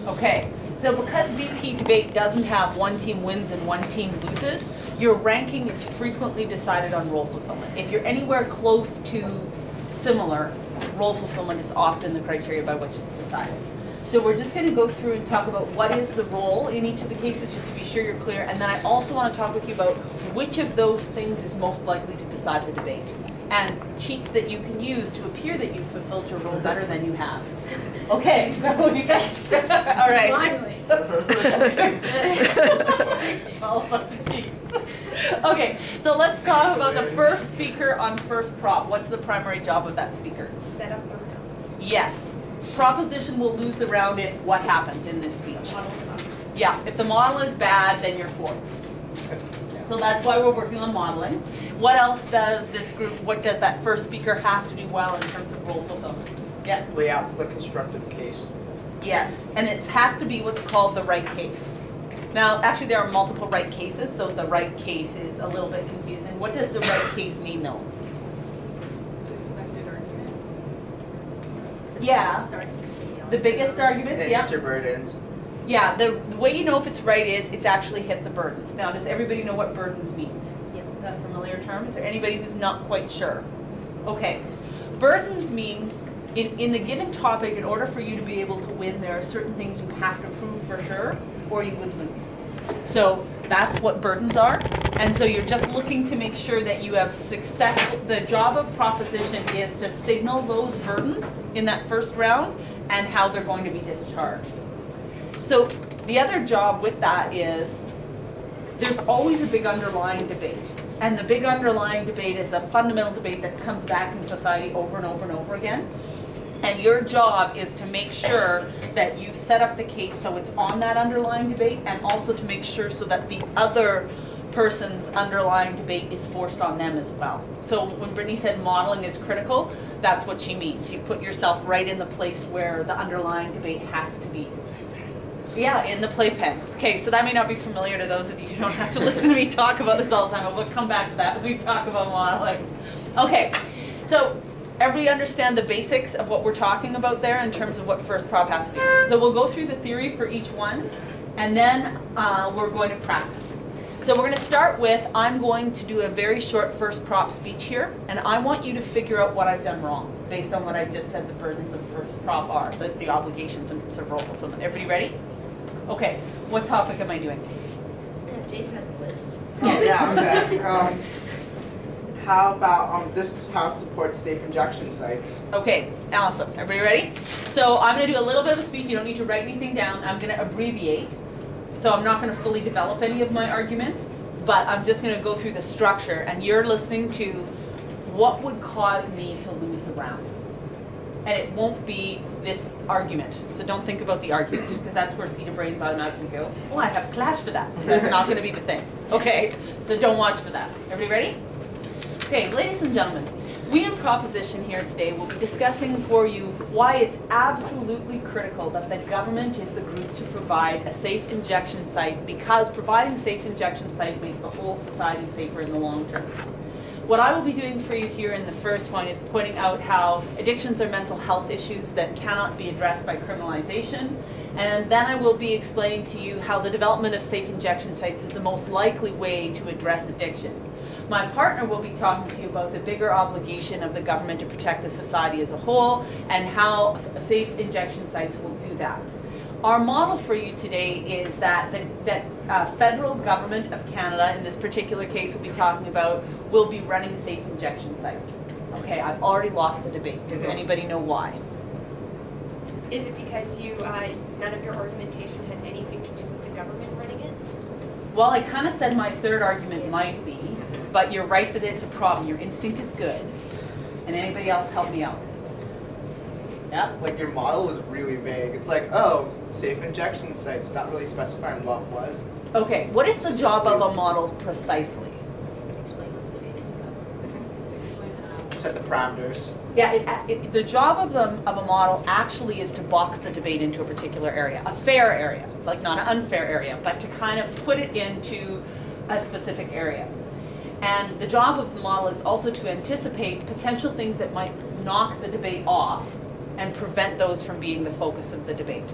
Okay, so because VP debate doesn't have one team wins and one team loses, your ranking is frequently decided on role fulfillment. If you're anywhere close to similar, role fulfillment is often the criteria by which it's decided. So we're just going to go through and talk about what is the role in each of the cases, just to be sure you're clear. And then I also want to talk with you about which of those things is most likely to decide the debate, and cheats that you can use to appear that you've fulfilled your role better than you have. Okay, so you guys, all right. Finally. All about the cheats. Okay, so let's talk about the first speaker on first prop. What's the primary job of that speaker? Set up the round. Yes. Proposition will lose the round if what happens in this speech? Model sucks. Yeah, if the model is bad, then you're for. So that's why we're working on modeling. What else does this group, what does that first speaker have to do well in terms of role fulfillment? Yeah? Lay out the constructive case. Yes, and it has to be what's called the right case. Now, actually there are multiple right cases, so the right case is a little bit confusing. What does the right case mean though? Expected arguments. Yeah, Start and continue. the biggest arguments, And yeah. answer burdens. Yeah, the way you know if it's right is it's actually hit the burdens. Now, does everybody know what burdens means? Yep. Is that a familiar term? Is there anybody who's not quite sure? Okay. Burdens means in the given topic, in order for you to be able to win, there are certain things you have to prove for sure, or you would lose. So that's what burdens are. And so you're just looking to make sure that you have successful, the job of proposition is to signal those burdens in that first round and how they're going to be discharged. So the other job with that is there's always a big underlying debate. And the big underlying debate is a fundamental debate that comes back in society over and over and over again. And your job is to make sure that you set up the case so it's on that underlying debate, and also to make sure so that the other person's underlying debate is forced on them as well. So when Brittany said modeling is critical, that's what she means. You put yourself right in the place where the underlying debate has to be. Yeah, in the playpen. Okay, so that may not be familiar to those of you who don't have to listen to me talk about this all the time, but we'll come back to that when we talk about modeling. Okay, so everybody understand the basics of what we're talking about there in terms of what first prop has to be. So we'll go through the theory for each one, and then we're going to practice. So we're going to start with, I'm going to do a very short first prop speech here, and I want you to figure out what I've done wrong, based on what I just said the burdens of first prop are, the obligations and sort of role fulfillment. Everybody ready? Okay, what topic am I doing? Jason has a list. Oh, yeah, okay. How about, this house supports safe injection sites. Okay, awesome. Everybody ready? So I'm going to do a little bit of a speech. You don't need to write anything down. I'm going to abbreviate. So I'm not going to fully develop any of my arguments, but I'm just going to go through the structure, and you're listening to what would cause me to lose the round. And it won't be this argument. So don't think about the argument, because that's where Cedar brains automatically go, oh, I have clash for that. That's not going to be the thing. Okay, so don't watch for that. Everybody ready? Okay, ladies and gentlemen, we in Proposition here today will be discussing for you why it's absolutely critical that the government is the group to provide a safe injection site, because providing safe injection site makes the whole society safer in the long term. What I will be doing for you here in the first point is pointing out how addictions are mental health issues that cannot be addressed by criminalization. And then I will be explaining to you how the development of safe injection sites is the most likely way to address addiction. My partner will be talking to you about the bigger obligation of the government to protect the society as a whole, and how safe injection sites will do that. Our model for you today is that the federal government of Canada, in this particular case we'll be talking about, will be running safe injection sites. Okay, I've already lost the debate. Does anybody know why? Is it because you none of your argumentation had anything to do with the government running it? Well, I kind of said my third argument might be, but you're right that it's a problem. Your instinct is good. And anybody else help me out? Yeah? Like, your model was really vague. It's like, oh, safe injection sites, not really specifying what was. Okay, what is the job of a model precisely? Explain what the debate is about. Set the parameters. Yeah, the job of a model actually is to box the debate into a particular area, a fair area, like not an unfair area, but to kind of put it into a specific area. And the job of the model is also to anticipate potential things that might knock the debate off and prevent those from being the focus of the debate.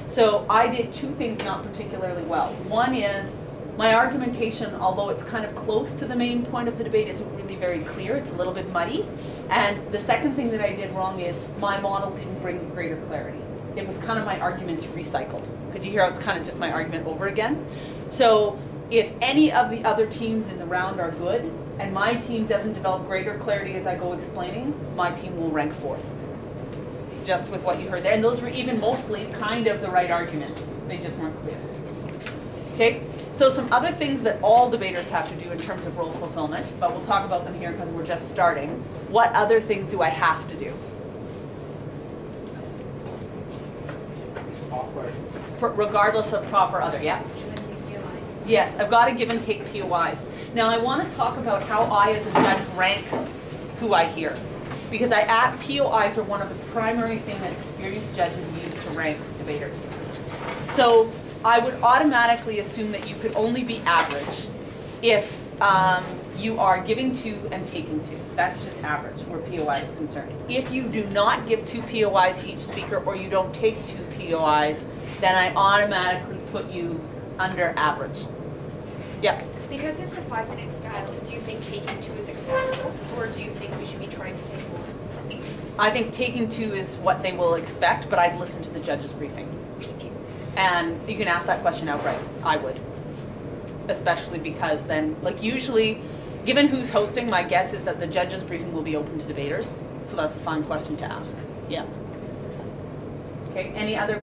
So I did two things not particularly well. One is my argumentation, although it's kind of close to the main point of the debate, isn't really very clear. It's a little bit muddy. And the second thing that I did wrong is my model didn't bring greater clarity. It was kind of my arguments recycled. Could you hear how it's kind of just my argument over again? So if any of the other teams in the round are good, and my team doesn't develop greater clarity as I go explaining, my team will rank fourth. Just with what you heard there. And those were even mostly kind of the right arguments. They just weren't clear. Okay? So some other things that all debaters have to do in terms of role fulfillment, but we'll talk about them here because we're just starting. What other things do I have to do? Regardless of proper other, yeah? Yes, I've got to give and take POIs. Now I want to talk about how I as a judge rank who I hear. Because POIs are one of the primary things that experienced judges use to rank debaters. So I would automatically assume that you could only be average if you are giving to and taking to. That's just average where POI is concerned. If you do not give 2 POIs to each speaker or you don't take 2 POIs, then I automatically put you under average. Yeah. Because it's a 5-minute style, do you think taking 2 is acceptable, or do you think we should be trying to take more? I think taking 2 is what they will expect, but I'd listen to the judge's briefing. And you can ask that question outright. I would. Especially because then, like usually, given who's hosting, my guess is that the judge's briefing will be open to debaters. So that's a fine question to ask. Yeah. Okay, any other